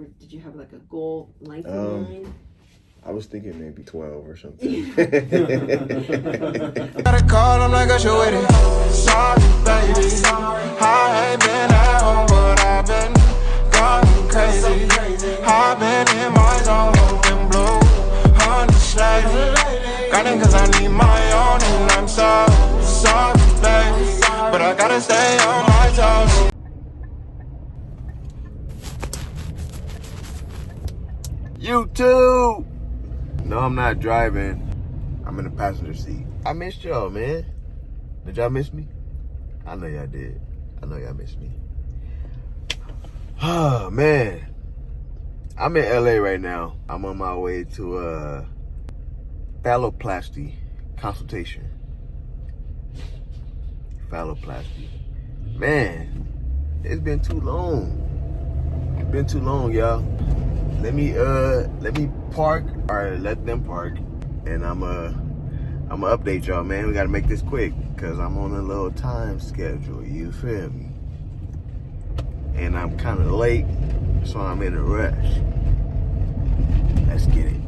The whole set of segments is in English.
Did you have like a goal length in mind? I was thinking maybe 12 or something. Got a call, I'm like, I should wait it. Sorry, baby. I ain't been at home, but I've been gone crazy. I've been in my zone, open blue, understated. Grinding cause I need my own, and I'm so sorry, baby. But I gotta stay on my toes. YouTube! No, I'm not driving. I'm in the passenger seat. I missed y'all, man. Did y'all miss me? I know y'all did. I know y'all missed me. Oh, man. I'm in LA right now. I'm on my way to a Phalloplasty consultation. Phalloplasty. Man, it's been too long. It's been too long, y'all. Let me park, or let them park, and I'ma update y'all, man. We gotta make this quick, cause I'm on a little time schedule, you feel me? And I'm kinda late, so I'm in a rush. Let's get it.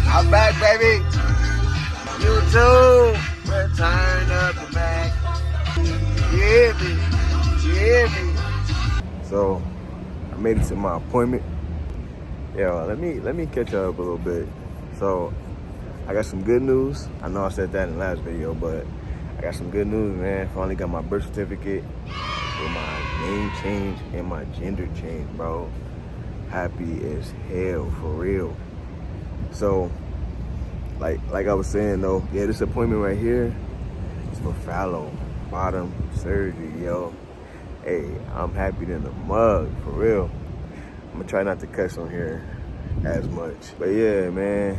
I'm back, baby. YouTube, return of the Mac. Yeah, me. Yeah, me. So, I made it to my appointment. Yeah, let me catch up a little bit. So, I got some good news. I know I said that in the last video, but I got some good news, man. Finally got my birth certificate with my name change and my gender change, bro. Happy as hell, for real. So, like I was saying though, yeah, this appointment right here is for fallow bottom surgery, yo. Hey, I'm happy than a mug, for real. I'm gonna try not to cuss on here as much. But yeah, man,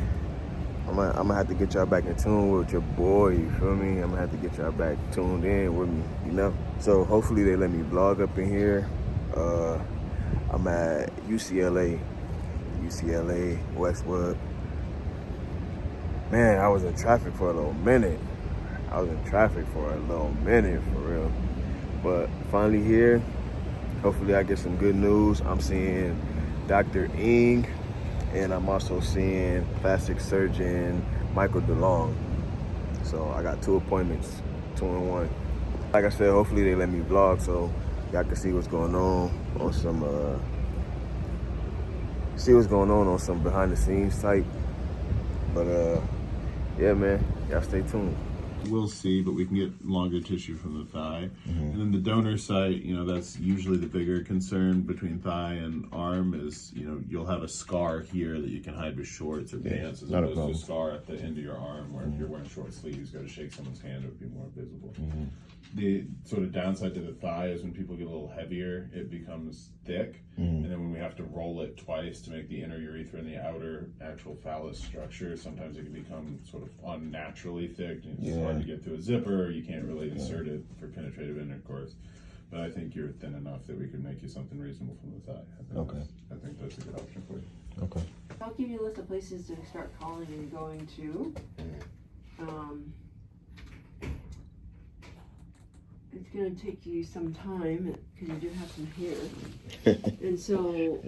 I'm gonna have to get y'all back in tune with your boy, you feel me? I'm gonna have to get y'all back tuned in with me, you know? So hopefully they let me vlog up in here. I'm at UCLA, Westwood. Man, I was in traffic for a little minute. For real. But finally here, hopefully I get some good news. I'm seeing Dr. Ng, and I'm also seeing plastic surgeon Michael DeLong. So I got 2 appointments, 2 in 1. Like I said, hopefully they let me vlog so y'all can see what's going on some behind the scenes type. But yeah, man, y'all stay tuned. We'll see, but we can get longer tissue from the thigh. And then the donor site, you know, that's usually the bigger concern between thigh and arm is, you know, you'll have a scar here that you can hide with shorts or pants, as opposed to a scar at the end of your arm, or if you're wearing short sleeves, you got to shake someone's hand, it would be more visible. The sort of downside to the thigh is when people get a little heavier, it becomes thick, and then when we have to roll it twice to make the inner urethra and the outer actual phallus structure, sometimes it can become sort of unnaturally thick, and it's hard to get through a zipper, you can't really insert it for penetrative intercourse. But I think you're thin enough that we could make you something reasonable from the thigh. I think that's a good option for you. Okay. I'll give you a list of places to start calling and going to. It's going to take you some time because you do have some hair. And so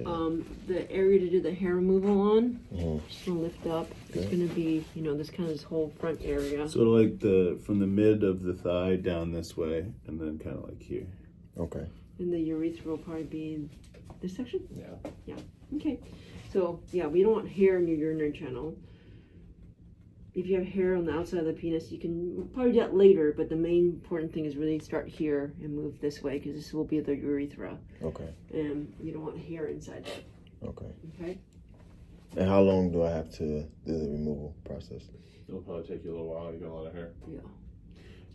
the area to do the hair removal on, just going to lift up. It's going to be, you know, this whole front area. Sort of like from the mid of the thigh down this way, and then kind of like here. Okay. And the urethra will probably be in this section? Yeah. Yeah. Okay. So, yeah, we don't want hair in your urinary channel. If you have hair on the outside of the penis, you can probably do that later, but the main important thing is really start here and move this way, because this will be the urethra. Okay. And you don't want hair inside there. Okay. Okay? And how long do I have to do the removal process? It'll probably take you a little while. You got a lot of hair. Yeah.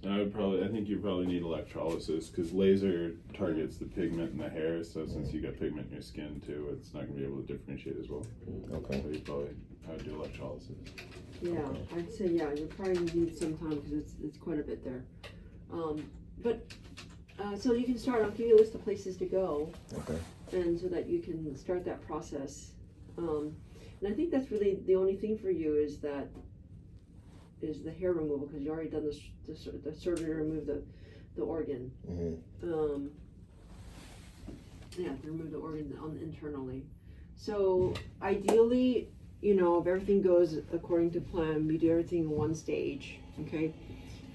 And I think you probably need electrolysis, because laser targets the pigment in the hair. So since you got pigment in your skin too, it's not going to be able to differentiate as well. Okay. So you probably have to do electrolysis. Yeah, I'd say, yeah, you probably need some time because it's quite a bit there. So you can start, I'll give you a list of places to go. Okay. And so that you can start that process. And I think that's really the only thing for you is that is the hair removal, because you already done the surgery to remove the organ. Yeah, to remove the organ internally. So ideally, you know, if everything goes according to plan, we do everything in one stage, okay?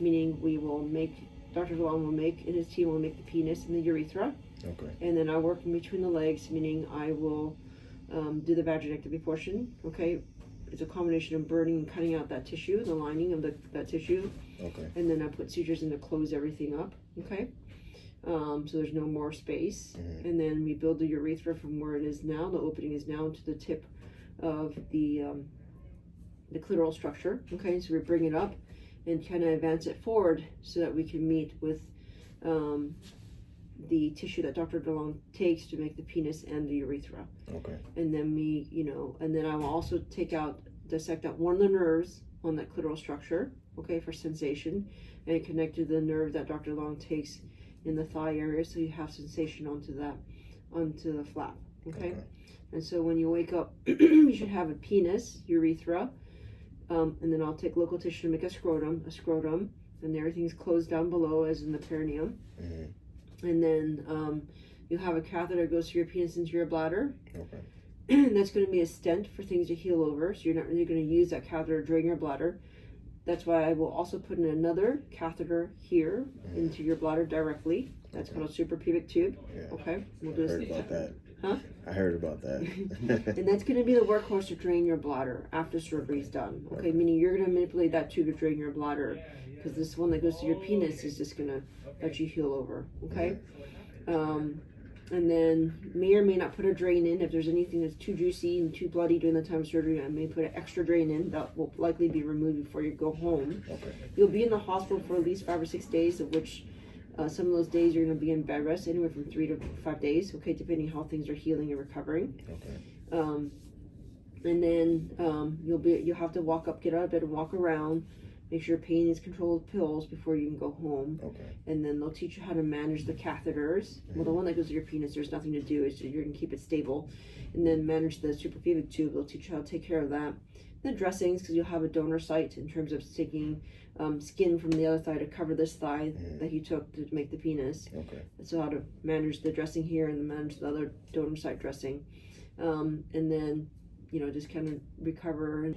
Meaning we will make, Dr. DeLong will make, and his team will make the penis and the urethra. Okay. And then I work in between the legs, meaning I will do the vaginectomy portion, okay? It's a combination of burning and cutting out that tissue, the lining of that tissue. Okay. And then I put sutures in to close everything up, okay? So there's no more space. And then we build the urethra from where it is now. The opening is now to the tip of the clitoral structure, okay? So we bring it up and kind of advance it forward so that we can meet with the tissue that Dr. DeLong takes to make the penis and the urethra. Okay. And then we, you know, and then I will also dissect out one of the nerves on that clitoral structure, okay, for sensation, and connect to the nerve that Dr. DeLong takes in the thigh area, so you have sensation onto the flap, okay? And so when you wake up, you should have a penis, urethra, and then I'll take local tissue to make a scrotum, and everything's closed down below, as in the perineum. And then you have a catheter that goes through your penis into your bladder. Okay. And that's going to be a stent for things to heal over, so you're not really going to use that catheter to drain your bladder. That's why I will also put in another catheter here into your bladder directly. That's called a suprapubic tube. Yeah. Okay. I heard about that. Huh? I heard about that. And that's going to be the workhorse to drain your bladder after surgery is done. Okay, meaning you're going to manipulate that tube to drain your bladder, because this one that goes to your penis is just going to let you heal over. Okay. And then may or may not put a drain in. If there's anything that's too juicy and too bloody during the time of surgery, I may put an extra drain in that will likely be removed before you go home. Okay. You'll be in the hospital for at least 5 or 6 days, of which some of those days you're going to be in bed rest, anywhere from 3 to 5 days, okay, depending how things are healing and recovering. Okay. And then you'll have to walk up, get out of bed and walk around. Make sure pain is controlled with pills before you can go home. Okay. And then they'll teach you how to manage the catheters. Well, the one that goes to your penis, there's nothing to do. It's just, you're going to keep it stable. And then manage the suprapubic tube. They'll teach you how to take care of that. The dressings, because you'll have a donor site in terms of taking skin from the other thigh to cover this thigh that he took to make the penis. Okay. So how to manage the dressing here and then manage the other donor site dressing. And then, you know, just kind of recover.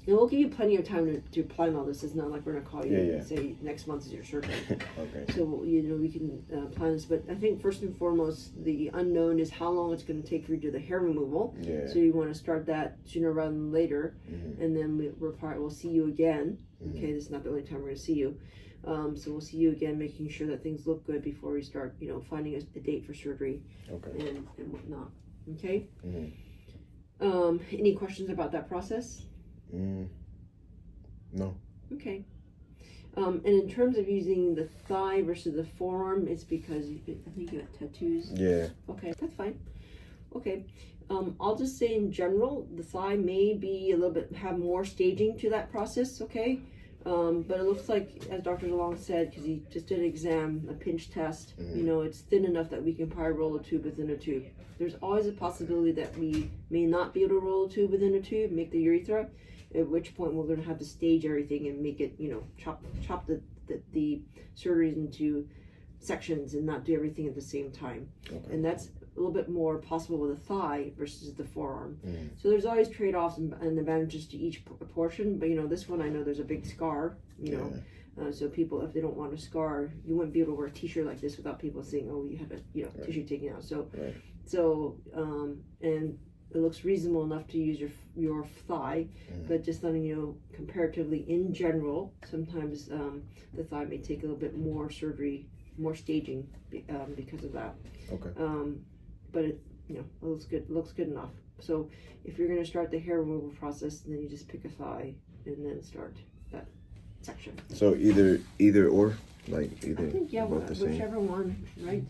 And we'll give you plenty of time to plan all this. It's not like we're going to call you and say next month is your surgery. Okay. So, you know, we can plan this. But I think first and foremost, the unknown is how long it's going to take for you to do the hair removal. Yeah. So you want to start that sooner rather than later. And then we'll see you again. Okay, this is not the only time we're going to see you. So we'll see you again, making sure that things look good before we start, you know, finding a date for surgery and whatnot. Okay? Any questions about that process? No. Okay. And in terms of using the thigh versus the forearm, it's because I think you have tattoos. Yeah. Okay, that's fine. Okay. I'll just say in general, the thigh may be a little bit, have more staging to that process, okay? But it looks like, as Dr. DeLong said, because he just did an exam, a pinch test, you know, it's thin enough that we can probably roll a tube within a tube. There's always a possibility that we may not be able to roll a tube within a tube, make the urethra, at which point we're going to have to stage everything and make it, you know, chop the surgeries into sections and not do everything at the same time. Okay. And that's a little bit more possible with a thigh versus the forearm. So there's always trade-offs and advantages to each portion, but you know, this one I know there's a big scar, you know, so people, if they don't want a scar, you wouldn't be able to wear a t-shirt like this without people saying, oh, you had a, you know, tissue taken out. So and it looks reasonable enough to use your thigh, but just letting you know, comparatively in general, sometimes the thigh may take a little bit more surgery, more staging because of that. Okay. But it, you know, it looks good enough. So if you're going to start the hair removal process, then you just pick a thigh and then start that section. So either or, like either. I think both the same. whichever one, right?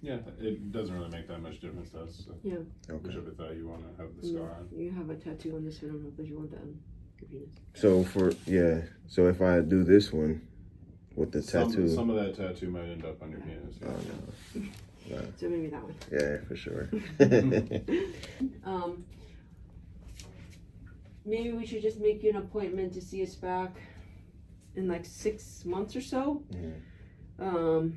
Yeah, it doesn't really make that much difference to us. So Yeah. Okay. whichever thigh you want to have the scar on. You have a tattoo on this one, but you want that on your penis. So if I do this one with the tattoo, Some of that tattoo might end up on your penis. oh no. No. So maybe that one. Yeah, for sure. maybe we should just make you an appointment to see us back in like 6 months or so. Because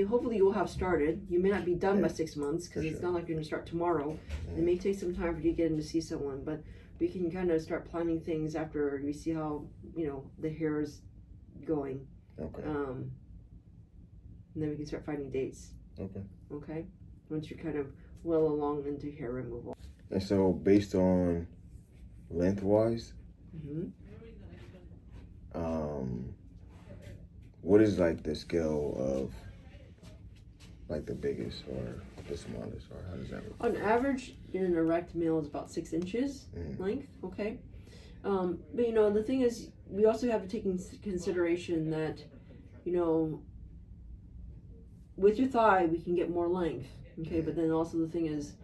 hopefully you will have started. You may not be done by 6 months, because it's not like you're going to start tomorrow. It may take some time for you to get in to see someone, but we can kind of start planning things after we see how, you know, the hair is going. Okay. And then we can start finding dates. Okay. Okay? Once you're kind of well along into hair removal. And so, based on lengthwise, what is like the scale of like the biggest or the smallest, or how does that work? On average, in an erect male is about 6 inches length. Okay. But you know, the thing is, we also have to take into consideration that, you know, with your thigh, we can get more length. Okay. But then also the thing is,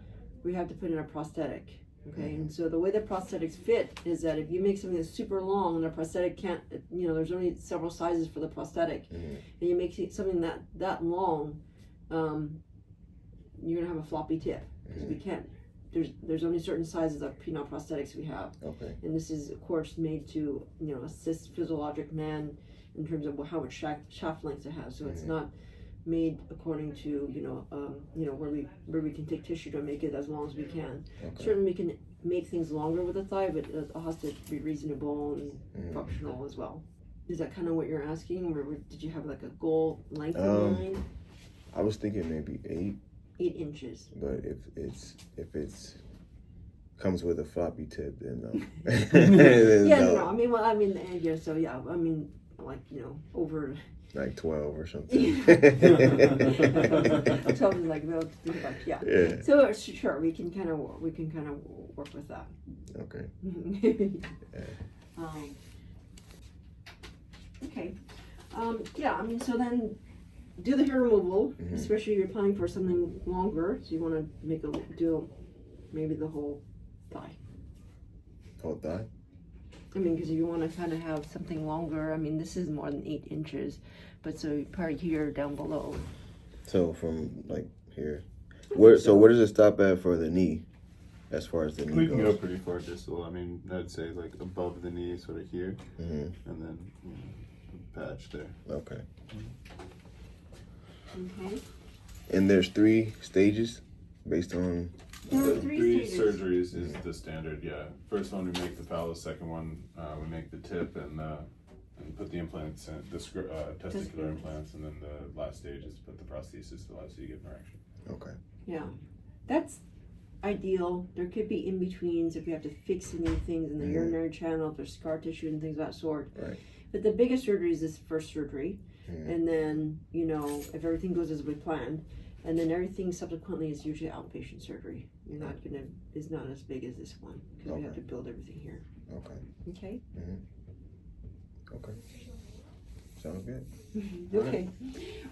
we have to put in a prosthetic. Okay. And so the way that prosthetics fit is that if you make something that's super long and the prosthetic can't, you know, there's only several sizes for the prosthetic, and you make something that long, you're gonna have a floppy tip, because we can't. There's only certain sizes of penile prosthetics we have. Okay. And this is of course made to, you know, assist physiologic man in terms of how much shaft length it has. So it's not made according to, you know, where we can take tissue to make it as long as we can. Okay. Certainly we can make things longer with the thigh, but it has to be reasonable and functional as well. Is that kind of what you're asking, or did you have like a goal length in mind? I was thinking maybe 8 inches. but if it's comes with a floppy tip, then no. Then Yeah, no. no. I mean, yeah. So yeah, I mean, like, you know, over. Like 12 or something. 12 is like yeah. So sure, we can kind of work with that. Okay. Okay. Yeah. I mean, so then do the hair removal, especially if you're planning for something longer. So you want to do maybe the whole thigh. Whole thigh? I mean, because if you want to kind of have something longer, I mean, this is more than 8 inches, but so probably here down below. So from like here, where does it stop at for the knee? As far as the knee We goes? can go pretty far distal. I mean, I'd say like above the knee, sort of here, and then, you know, a patch there. Okay. Okay. And there's 3 stages based on. There are Three stages. surgeries is the standard. Yeah, first one we make the phallus. Second one we make the tip and put the implants, the testicular implants, and then the last stage is put the prosthesis that allows you to get an erection. Okay. Yeah, that's ideal. There could be in betweens if you have to fix any things in the urinary channel, if there's scar tissue and things of that sort. Right. But the biggest surgery is this first surgery, and then, you know, if everything goes as we planned, and then everything subsequently is usually outpatient surgery. It's not as big as this one, because we have to build everything here. Okay. Okay. Okay. Sounds good. Okay.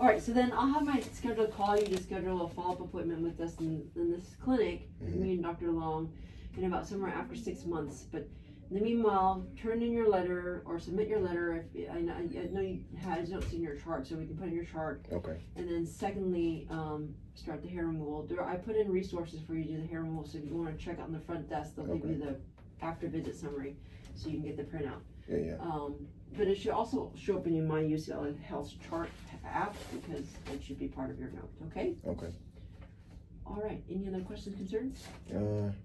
All right. So then I'll have my schedule call you to schedule a follow-up appointment with us in this clinic, me and Dr. Long, in about somewhere after 6 months. But in the meanwhile, turn in your letter or submit your letter. If I know you don't see in your chart, so we can put in your chart. Okay. And then secondly, start the hair removal. I put in resources for you to do the hair removal. So if you want to check out on the front desk, they'll give you the after visit summary, so you can get the printout. Yeah. But it should also show up in your My UCLA Health chart app, because it should be part of your note. Okay. Okay. All right. Any other questions, concerns?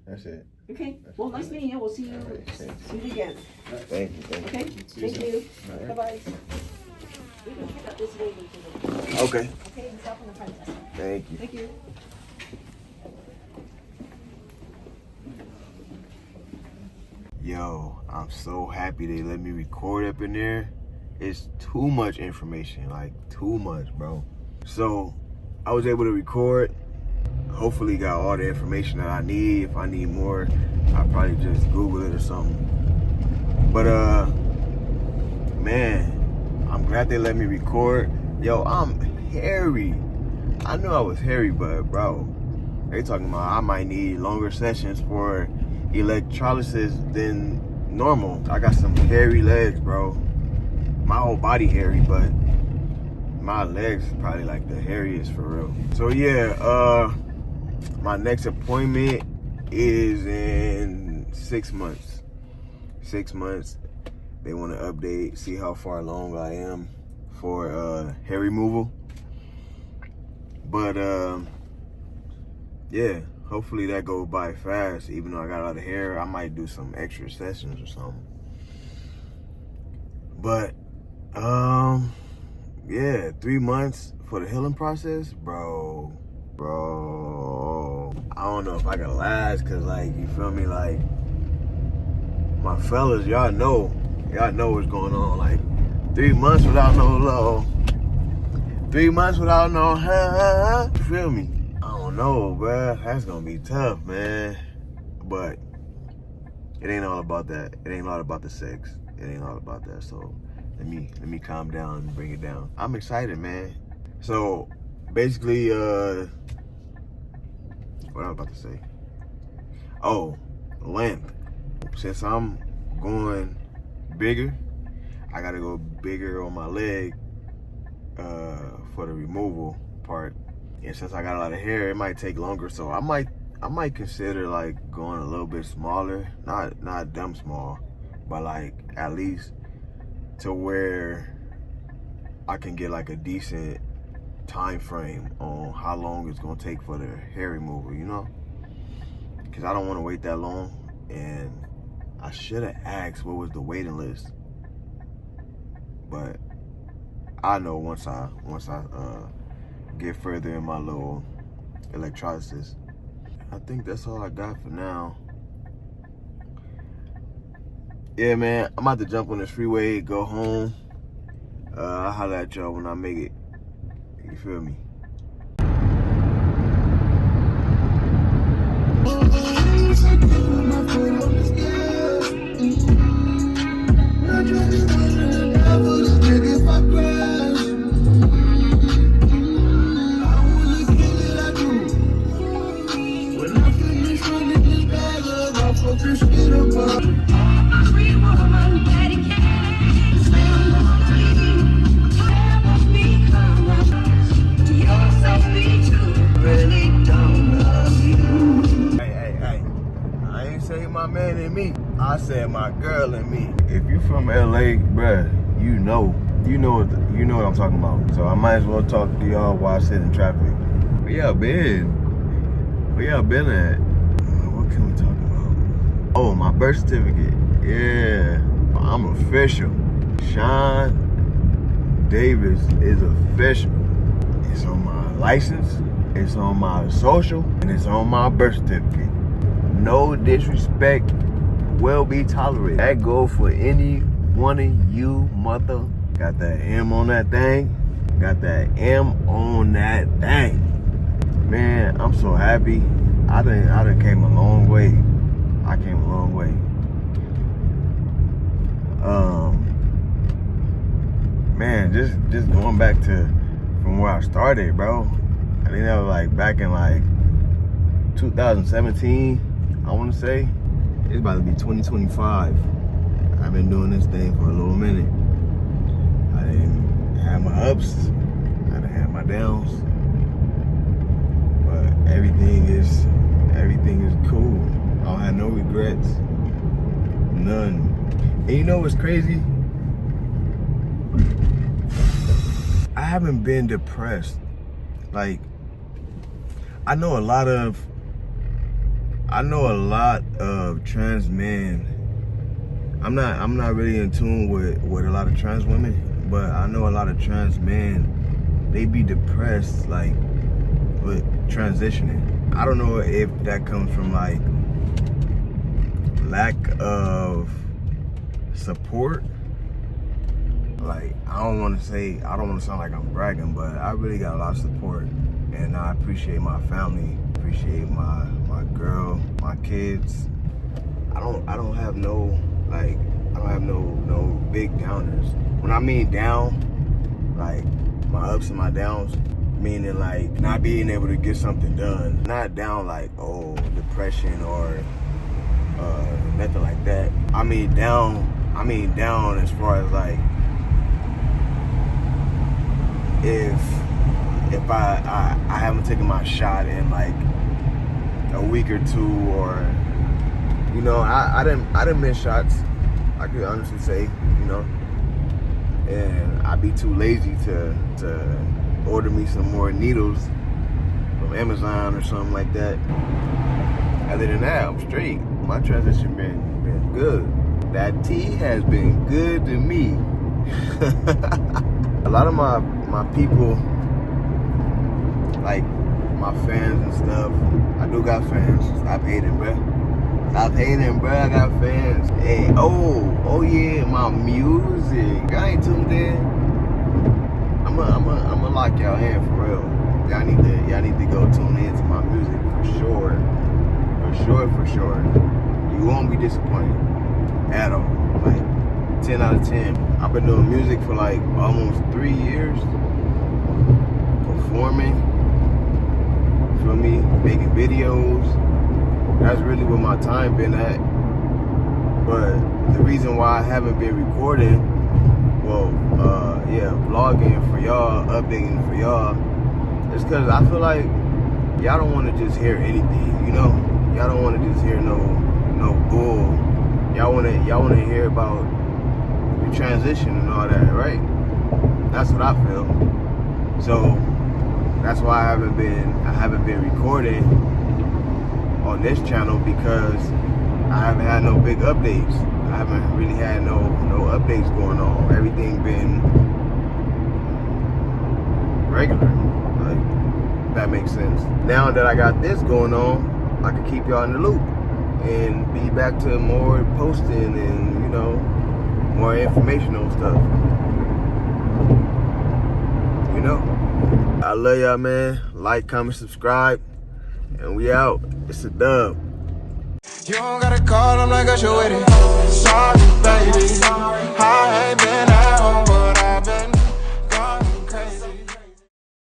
That's it. Okay. Well, nice meeting you. We'll see you. All right, thanks. See you again. Thank you. Okay. Thank you. All right. Bye bye. We can pick up this way. Okay. Okay. Stop on the front desk. Thank you. Thank you. Yo, I'm so happy they let me record up in there. It's too much information, like too much, bro. So I was able to record. Hopefully got all the information that I need. If I need more, I'll probably just Google it or something. But man, I'm glad they let me record. Yo, I'm hairy. I knew I was hairy, but bro, they talking about I might need longer sessions for electrolysis than normal. I got some hairy legs, bro. My whole body hairy, but my legs is probably like the hairiest for real. So yeah, my next appointment is in 6 months. 6 months. They want to update, see how far along I am for hair removal. But yeah, hopefully that goes by fast. Even though I got a lot of hair, I might do some extra sessions or something. But yeah, 3 months for the healing process, bro. I don't know if I can last, cause like, you feel me, like, my fellas, y'all know what's going on. Like, 3 months without no love, 3 months without no you feel me? I don't know, bruh. That's gonna be tough, man. But it ain't all about that. It ain't all about the sex. It ain't all about that. So let me calm down and bring it down. I'm excited, man. So basically, what I was about to say. Oh, length. Since I'm going bigger, I gotta go bigger on my leg for the removal part. And since I got a lot of hair, it might take longer. So I might consider like going a little bit smaller. Not dumb small, but like at least to where I can get like a decent time frame on how long it's gonna take for the hair removal, you know? Cause I don't wanna wait that long. And I should have asked what was the waiting list. But I know once I get further in my little electrolysis. I think that's all I got for now. Yeah, man, I'm about to jump on this freeway, go home. I'll holler at y'all when I make it. You feel me? My man and me. I said my girl and me. If you from LA, bruh, you know what I'm talking about. So I might as well talk to y'all while I sit in traffic. Where y'all been? Where y'all been at? What can we talk about? Oh, my birth certificate. Yeah, I'm official. Sean Davis is official. It's on my license, it's on my social, and it's on my birth certificate. No disrespect will be tolerated. That go for any one of you mother. Got that M on that thing. Got that M on that thing. Man, I'm so happy. I done came a long way. I came a long way. Man, just going back to from where I started, bro. I think that was like back in like 2017. I want to say it's about to be 2025. I've been doing this thing for a little minute. I didn't have my ups, I didn't have my downs, but everything is cool. I don't have no regrets, none. And you know what's crazy? I haven't been depressed. Like, I know a lot of trans men. I'm not really in tune with a lot of trans women, but I know a lot of trans men, they be depressed like with transitioning. I don't know if that comes from like lack of support. Like, I don't want to sound like I'm bragging, but I really got a lot of support, and I appreciate my family, appreciate my girl, my kids. I don't have no big downers. When I mean down, like my ups and my downs, meaning like not being able to get something done. Not down like, oh, depression or nothing like that. I mean down as far as like, if I haven't taken my shot in like a week or two, or You know, I didn't miss shots. I could honestly say, you know, and I'd be too lazy to order me some more needles from Amazon or something like that. Other than that, I'm straight. My transition been good. That tea has been good to me. A lot of my people, like my fans and stuff, I do got fans. Stop hating, bruh. Stop hating, bruh. I got fans. Hey, oh yeah, my music. I ain't tuned in. I'ma lock y'all in for real. Y'all need to go tune in to my music for sure. For sure. You won't be disappointed at all. Like 10 out of 10. I've been doing music for like almost 3 years. Performing. Feel me? Making videos. That's really where my time been at. But the reason why I haven't been recording, vlogging for y'all, updating for y'all, is because I feel like y'all don't want to just hear anything, you know? Y'all don't want to just hear no bull. Y'all want to hear about the transition and all that, right? That's what I feel. So that's why I haven't been recording on this channel, because I haven't had no big updates. I haven't really had no updates going on. Everything been regular, like, if that makes sense. Now that I got this going on, I can keep y'all in the loop and be back to more posting and, you know, more informational stuff. You know, I love y'all, man. Like, comment, subscribe, and we out. It's a dub. You don't gotta call, I'm like, I should with it. Sorry, baby. I ain't been at home, but